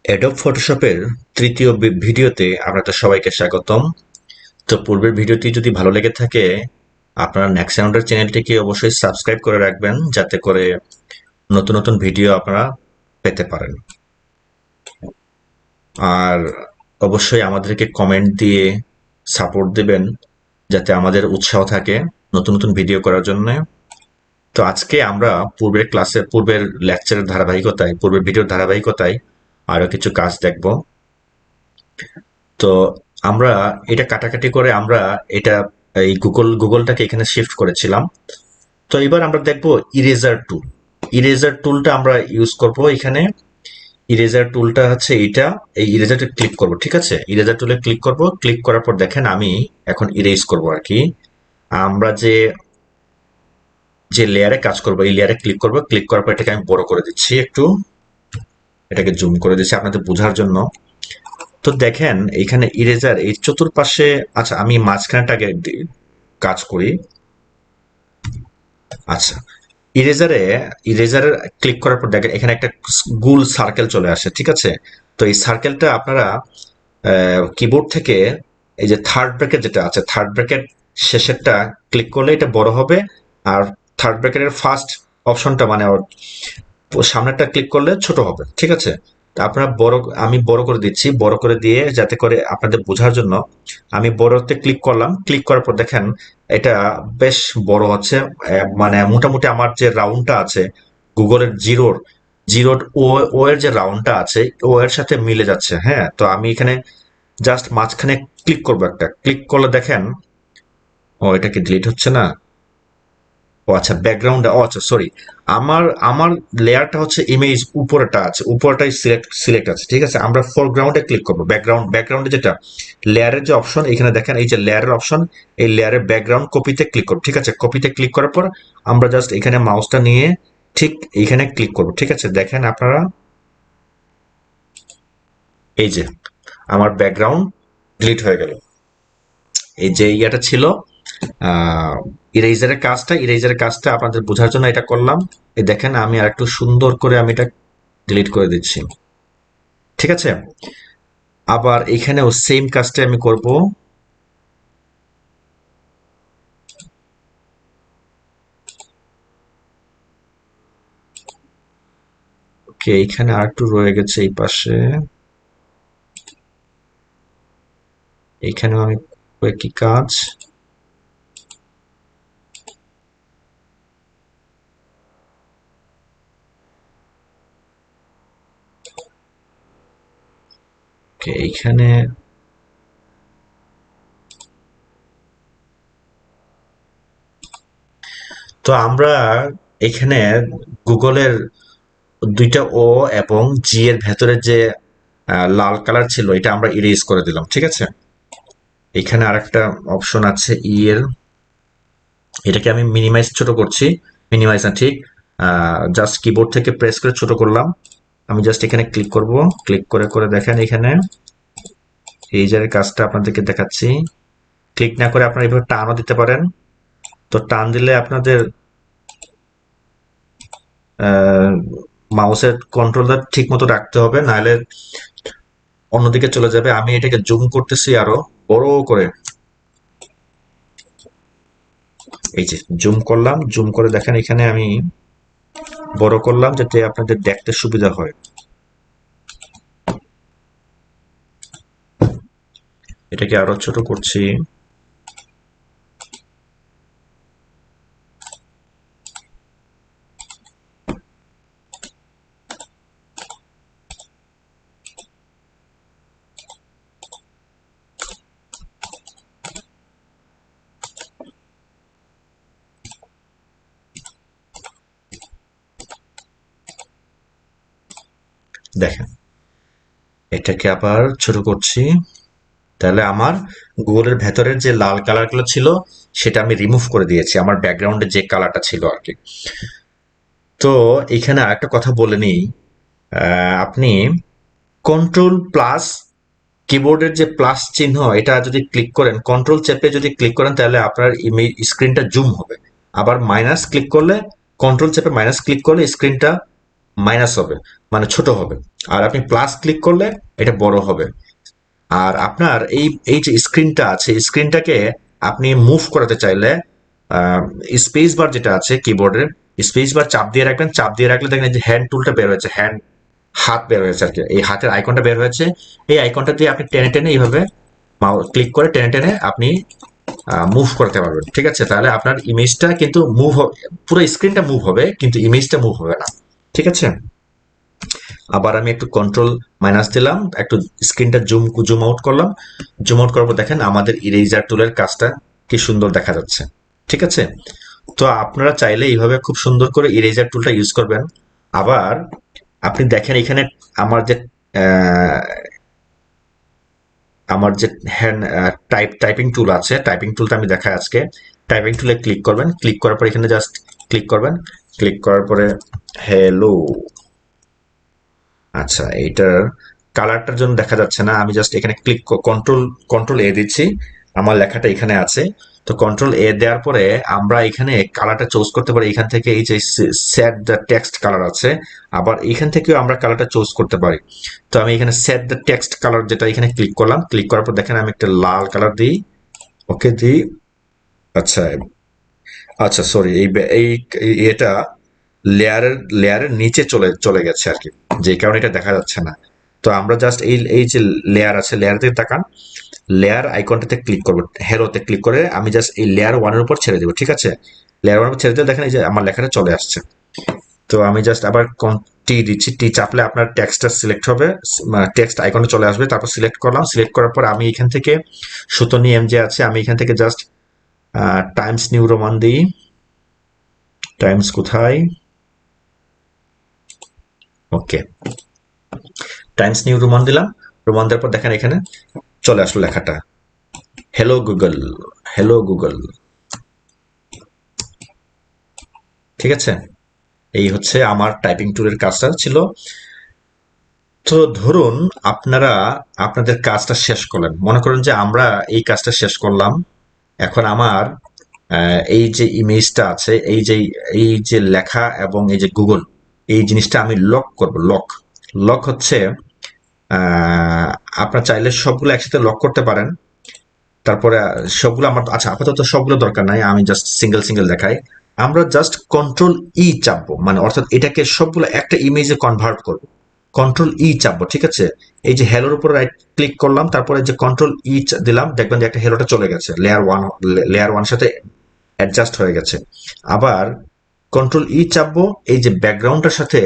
Adobe ফটোশপের তৃতীয় ভিডিওতে আপনাদের সবাইকে স্বাগতম। তো পূর্বের ভিডিওটি যদি ভালো লেগে থাকে আপনারা নেক্সট সাউন্ডের চ্যানেলটিকে অবশ্যই সাবস্ক্রাইব করে রাখবেন, যাতে করে নতুন নতুন ভিডিও আপনারা পেতে পারেন। আর অবশ্যই আমাদেরকে কমেন্ট দিয়ে সাপোর্ট দেবেন, যাতে আমাদের উৎসাহ থাকে নতুন নতুন ভিডিও করার জন্য। তো আজকে আমরা পূর্বের লেকচারের ধারাবাহিকতায়, পূর্বের ভিডিওর ধারাবাহিকতায় আরো কিছু কাজ দেখব। তো আমরা এটা কাটাকাটি করে আমরা এটা এই গুগলটাকে এখানে শিফট করেছিলাম। তো এবার আমরা দেখব ইরেজার টুল। ইরেজার টুলটা আমরা ইউজ করব এখানে। ইরেজার টুলটা হচ্ছে এইটা। এই ইরেজারটা ক্লিক করব, ঠিক আছে? ইরেজার টুলে ক্লিক করব। ক্লিক করার পর দেখেন আমি এখন ইরেজ করব আর কি। আমরা যে যে লেয়ারে কাজ করব এই লেয়ারে ক্লিক করব। ক্লিক করার পর এটাকে আমি বড় করে দিচ্ছি, একটু এটাকে জুম করে দিচ্ছি আপনাদের বোঝার জন্য। তো দেখেন এইখানে ইরেজার এই চতুর্পাশে, আচ্ছা আমি মাঝখানটাকে কাজ করি। আচ্ছা, ইরেজারে ইরেজারে ক্লিক করার পর দেখেন এখানে একটা গোল সার্কেল চলে আসে, ঠিক আছে? তো এই সার্কেলটা আপনারা কিবোর্ড থেকে এই যে থার্ড ব্র্যাকেট যেটা আছে, থার্ড ব্র্যাকেট শেষেরটা ক্লিক করলে এটা বড় হবে। আর থার্ড ব্র্যাকেটের ফার্স্ট অপশনটা মানে সামনেরটা ক্লিক করলে ছোট হবে, ঠিক আছে? তা আপনারা আমি বড় করে দিচ্ছি, বড় করে দিয়ে যাতে করে আপনাদের বোঝার জন্য আমি বড়তে ক্লিক করলাম। ক্লিক করার পর দেখেন এটা বেশ বড় হচ্ছে। মানে মোটামুটি আমার যে রাউন্ডটা আছে গুগলের জিরোর ও এর যে রাউন্ডটা আছে ও এর সাথে মিলে যাচ্ছে। হ্যাঁ, তো আমি এখানে জাস্ট মাঝখানে ক্লিক করবো, একটা ক্লিক করলে দেখেন এটা কি ডিলিট হচ্ছে না? ও আচ্ছা, ব্যাকগ্রাউন্ড, ও আচ্ছা সরি, আমার আমার লেয়ারটা হচ্ছে ইমেজ উপরেটা আছে, উপরেটাই সিলেক্ট আছে, ঠিক আছে? আমরা ফোরগ্রাউন্ডে ক্লিক করবো। ব্যাকগ্রাউন্ডে যেটা লেয়ারের যে অপশন, এখানে দেখেন এই যে লেয়ারের অপশন, এই লেয়ারের ব্যাকগ্রাউন্ড কপিতে ক্লিক করবো, ঠিক আছে? কপিতে ক্লিক করার পর আমরা জাস্ট এখানে মাউসটা নিয়ে ঠিক এইখানে ক্লিক করবো, ঠিক আছে? দেখেন আপনারা এই যে আমার ব্যাকগ্রাউন্ড ডিলিট হয়ে গেল। এই যে ইয়াটা ছিল ইরেজারের কাজটা আপনাদের বোঝার জন্য এটা করলাম। এই দেখেন আমি আর একটু সুন্দর করে আমি এটা ডিলিট করে দিচ্ছি, ঠিক আছে? আবার এখানেও সেম কাজটা আমি করব। ওকে, এইখানে আর একটু রয়ে গেছে এই পাশে, এইখানেও আমি কি কাজ। ওকে, এইখানে তো আমরা এখানে গুগলের দুইটা ও এবং জি এর ভেতরে যে লাল কালার ছিল এটা আমরা ইরেজ করে দিলাম, ঠিক আছে? এখানে আরেকটা অপশন আছে ই এর, এটাকে আমি মিনিমাইজ ছোট করছি। মিনিমাইজ না, ঠিক জাস্ট কিবোর্ড থেকে প্রেস করে ছোট করলাম। আমি জাস্ট এখানে ক্লিক করব। ক্লিক করে করে দেখেন এখানে এই যে কাজটা আপনাদেরকে দেখাচ্ছি। ক্লিক না করে আপনারা এইভাবে টানও দিতে পারেন। তো টান দিলে আপনাদের মাউসের কন্ট্রোলটা ঠিক মতো রাখতে হবে, নাহলে অন্যদিকে চলে যাবে। আমি এটাকে জুম করতেছি আরো বড় করে। এই যে জুম করলাম, জুম করে দেখেন এখানে আমি বড় করলাম যাতে আপনাদের দেখতে সুবিধা হয়। এটাকে আরো ছোট করছি। দেখেন এটাকে আবার ছোট করছি। তাহলে আমার গুগলের ভেতরের যে লাল কালারগুলো ছিল সেটা আমি রিমুভ করে দিয়েছি, আমার ব্যাকগ্রাউন্ডে যে কালারটা ছিল আর কি। তো এখানে আরেকটা কথা বলে নিই, আপনি কন্ট্রোল প্লাস, কিবোর্ডের যে প্লাস চিহ্ন এটা যদি ক্লিক করেন, কন্ট্রোল চেপে যদি ক্লিক করেন তাহলে আপনার স্ক্রিনটা জুম হবে। আবার মাইনাস ক্লিক করলে, কন্ট্রোল চেপে মাইনাস ক্লিক করলে স্ক্রিনটা মাইনাস হবে, মানে ছোট হবে। আর আপনি প্লাস ক্লিক করলে এটা বড় হবে। আর আপনার এই এই যে স্ক্রিনটা আছে, স্ক্রিনটাকে আপনি মুভ করাতে চাইলে স্পেস বার যেটা আছে কিবোর্ডের, স্পেস বার চাপ দিয়ে রাখবেন। চাপ দিয়ে রাখলে দেখেন এই যে হ্যান্ড টুলটা বের হয়েছে, হ্যান্ড হাত বের হয়েছে আর কি, এই হাতের আইকনটা বের হয়েছে। এই আইকনটা দিয়ে আপনি টেনে টেনে এইভাবে ক্লিক করে টেনে টেনে আপনি মুভ করতে পারবেন। ঠিক আছে, তাহলে আপনার ইমেজটা কিন্তু মুভ, পুরো স্ক্রিনটা মুভ হবে কিন্তু ইমেজটা মুভ হবে না। ঠিক আছে, আবার আমি একটু কন্ট্রোল মাইনাস দিলাম, একটু স্ক্রিনটা জুম আউট করলাম। জুম আউট করবো, দেখেন আমাদের ইরেজার টুলের কাজটা কি সুন্দর দেখা যাচ্ছে। ঠিক আছে, তো আপনারা চাইলে এইভাবে খুব সুন্দর করে ইরেজার টুলটা ইউজ করবেন। আবার আপনি দেখেন এখানে আমার যে আহ, আমার যে হ্যান্ড টাইপিং টুল আছে, টাইপিং টুলটা আমি দেখাই আজকে। টাইপিং টুলে ক্লিক করবেন, ক্লিক করার পর এখানে জাস্ট ক্লিক করবেন, ক্লিক করার পরে হ্যালো। আচ্ছা, এইটার কালারটার জন্য দেখা যাচ্ছে না, আমি জাস্ট এখানে ক্লিক কন্ট্রোল কন্ট্রোল এ দিচ্ছি, আমার লেখাটা এখানে আছে। তো কন্ট্রোল এ দেওয়ার পরে আমরা এখানে কালারটা চুজ করতে পারি, এখান থেকে এই যে সেট দ্য টেক্সট কালার আছে, আবার এখান থেকেও আমরা কালারটা চুজ করতে পারি। তো আমি এখানে সেট দ্য টেক্সট কালার যেটা এখানে ক্লিক করলাম, ক্লিক করার পর দেখেন আমি একটা লাল কালার দিই, ওকে দিই। আচ্ছা, আচ্ছা সরি, এই এটা লেয়ারের নিচে চলে চলে গেছে আর কি, যে কারণে এটা দেখা যাচ্ছে না। তো আমরা জাস্ট এই যে লেয়ার আছে, লেয়ার থেকে তাকান, লেয়ার আইকনটাতে ক্লিক করবো, হেরোতে ক্লিক করে আমি জাস্ট এই লেয়ার ওয়ানের উপর ছেড়ে দেবো। ঠিক আছে, লেয়ার ওয়ানের উপর ছেড়ে দিলে দেখেন এই যে আমার লেখাটা চলে আসছে। তো আমি জাস্ট আবার টি দিচ্ছি, টি চাপলে আপনার টেক্সটটা সিলেক্ট হবে, টেক্সট আইকনে চলে আসবে। তারপর সিলেক্ট করলাম, সিলেক্ট করার পর আমি এখান থেকে সুতনি এম যে আছে, আমি এখান থেকে জাস্ট টাইমস নিউ রোমান দিই। টাইমস কোথায়, ওকে, টাইমস নিউ রোমান দিলাম। রোমান দেওয়ার পর দেখেন এখানে চলে আসলো লেখাটা, হ্যালো গুগল, হ্যালো গুগল। ঠিক আছে, এই হচ্ছে আমার টাইপিং টুলের কাজটা ছিল। তো ধরুন আপনারা আপনাদের কাজটা শেষ করলেন, মনে করেন যে আমরা এই কাজটা শেষ করলাম, এখন আমার এই যে ইমেজটা আছে, এই যে লেখা এবং এই যে গুগল, এই জিনিসটা আমি লক করব। লক, লক হচ্ছে আহ, আপনার চাইলে সবগুলো একসাথে লক করতে পারেন। তারপরে সবগুলো আমার, আচ্ছা আপাতত সবগুলো দরকার নাই, আমি জাস্ট সিঙ্গেল সিঙ্গেল দেখাই। আমরা জাস্ট কন্ট্রোল ই চাপবো, মানে অর্থাৎ এটাকে সবগুলো একটা ইমেজে কনভার্ট করবো। কন্ট্রোল ই চাপবো, ঠিক আছে। এই যে হ্যালোর উপর রাইট ক্লিক করলাম, তারপরে যে কন্ট্রোল ই দিলাম, দেখবেন যে একটা হ্যালোটা চলে গেছে, লেয়ার ওয়ান সাথে অ্যাডজাস্ট হয়ে গেছে। আবার কন্ট্রোল ই চাপবো, এই যে ব্যাকগ্রাউন্ডটার সাথে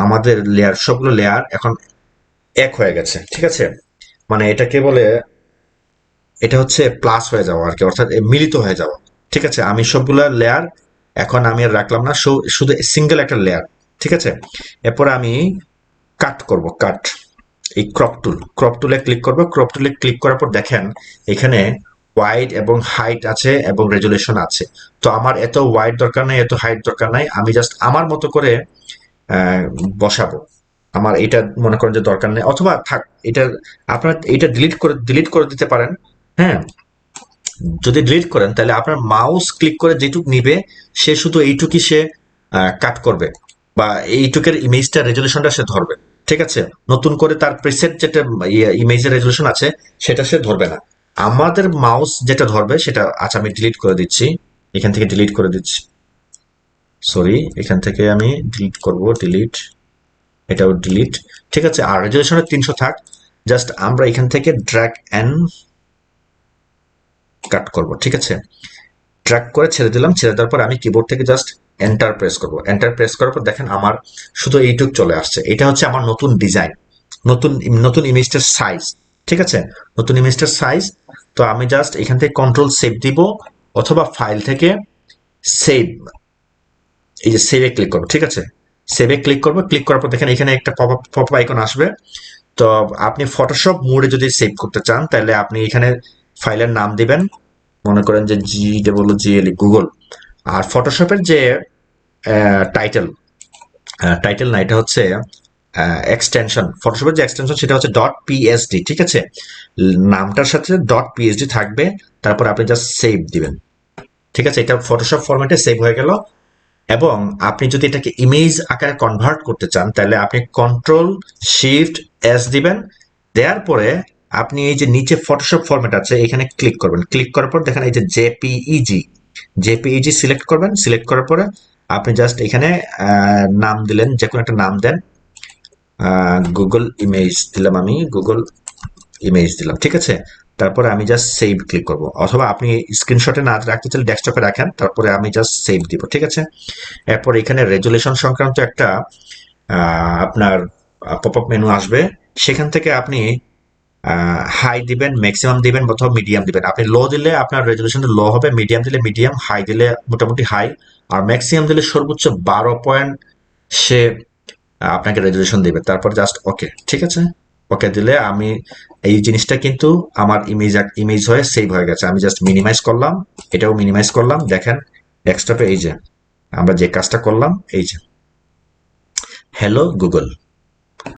আমাদের লেয়ার, সবগুলো লেয়ার এখন এক হয়ে গেছে। ঠিক আছে, মানে এটাকে বলে, এটা হচ্ছে প্লাস হয়ে যাওয়া আর কি, অর্থাৎ মিলিত হয়ে যাওয়া। ঠিক আছে, আমি সবগুলা লেয়ার এখন আমি আর রাখলাম না, শুধু সিঙ্গেল একটা লেয়ার। ঠিক আছে, এরপর আমি কাট করব, কাট। এই ক্রপ টুলে ক্লিক করব, ক্রপ টুলে ক্লিক করার পর দেখেন এখানে ওয়াইড এবং হাইট আছে এবং রেজুলেশন আছে। তো আমার এত ওয়াইড দরকার নাই, এত হাইট দরকার নাই, আমি জাস্ট আমার মতো করে বসাবো। আমার এটা মনে করেন যে দরকার নেই, অথবা থাক এটা, আপনার এটা ডিলিট করে দিতে পারেন। হ্যাঁ, যদি ডিলিট করেন তাহলে আপনার মাউস ক্লিক করে যেটুক নিবে সে শুধু এইটুকুই সে কাট করবে, বা এইটুকের ইমেজটা রেজলিউশনটা সে ধরবে। ঠিক আছে, নতুন করে তার প্রিসেট যেটা ইমেজের রেজলিউশন আছে সেটা সে ধরবে না। আমাদের মাউস যেটা ধরবে সেটা, আচ্ছা আমি ডিলিট করে দিচ্ছি, এখান থেকে ডিলিট করে দিচ্ছি, সরি এখান থেকে আমি ডিলিট করব, ডিলিট, এটাও ডিলিট। ঠিক আছে, আর রেজলিউশনের 300 থাক। জাস্ট আমরা এখান থেকে ড্র্যাগ এন্ড কাট করব। ঠিক আছে, ট্র্যাক করে ছেড়ে দিলাম, ছেড়ে দেওয়ার পর আমি কিবোর্ড থেকে জাস্ট এন্টার প্রেস করব। এন্টার প্রেস করার পর দেখেন আমার শুধু এইটুক চলে আসছে। এটা হচ্ছে আমার নতুন ডিজাইন, নতুন নতুন ইমেজটার সাইজ। ঠিক আছে, নতুন ইমেজটার সাইজ। তো আমি জাস্ট এখান থেকে কন্ট্রোল সেভ দিব, অথবা ফাইল থেকে সেভ, এই যে সেভে ক্লিক করবো। ঠিক আছে, সেভে ক্লিক করবো, ক্লিক করার পর দেখেন এখানে একটা পপ আইকন আসবে। তো আপনি ফটোশপ মোডে যদি সেভ করতে চান তাহলে আপনি এখানে ফাইলের নাম দিবেন, মনে করেন যে GWGL গুগল। আর ফটোশপের যে টাইটেল, টাইটেল না, এটা হচ্ছে এক্সটেনশন, ফটোশপের যে এক্সটেনশন সেটা হচ্ছে .psd। ঠিক আছে, নামটার সাথে .psd থাকবে, তারপর আপনি জাস্ট সেভ দিবেন। ঠিক আছে, এটা ফটোশপ ফরম্যাটে সেভ হয়ে গেল। এবং আপনি যদি এটাকে ইমেজ আকারে কনভার্ট করতে চান তাহলে আপনি কন্ট্রোল শিফট এস দিবেন, দেওয়ার পরে আপনি এই যে নিচে ফটোশপ ফরম্যাট আছে এখানে ক্লিক করবেন, ক্লিক করার পর দেখেন এই যে জেপিইজি, জেপিইজি সিলেক্ট করবেন, সিলেক্ট করার পরে আপনি জাস্ট এখানে নাম দিলেন, যে কোনো একটা নাম দেন, গুগল ইমেজ দিলাম, আমি গুগল ইমেজ দিলাম, ঠিক আছে। তারপরে আমি জাস্ট সেভ ক্লিক করব, অথবা আপনি স্ক্রিনশটে না রাখতে চাইলে ডেস্কটপে রাখেন, তারপরে আমি জাস্ট সেভ দিব, ঠিক আছে। এরপর এখানে রেজুলেশন সংক্রান্ত একটা আপনার পপ আপ মেনু আসবে, সেখান থেকে আপনি হাই দিবেন, ম্যাক্সিমাম দিবেন অথবা মিডিয়াম দিবেন। আপনি লো দিলে আপনার রেজুলেশনটা লো হবে, মিডিয়াম দিলে মিডিয়াম, হাই দিলে মোটামুটি হাই, আর ম্যাক্সিমাম দিলে সর্বোচ্চ 12 পয়েন্ট সে আপনাকে রেজুলেশন দিবে। তারপর জাস্ট ওকে, ঠিক আছে। ওকে দিলে আমি এই জিনিসটা কিন্তু আমার ইমেজ হয়ে সেভ হয়ে গেছে। আমি জাস্ট মিনিমাইজ করলাম, এটাও মিনিমাইজ করলাম, দেখেন ডেস্কটপে এই যে আমরা যে কাজটা করলাম, এই যে হ্যালো গুগল।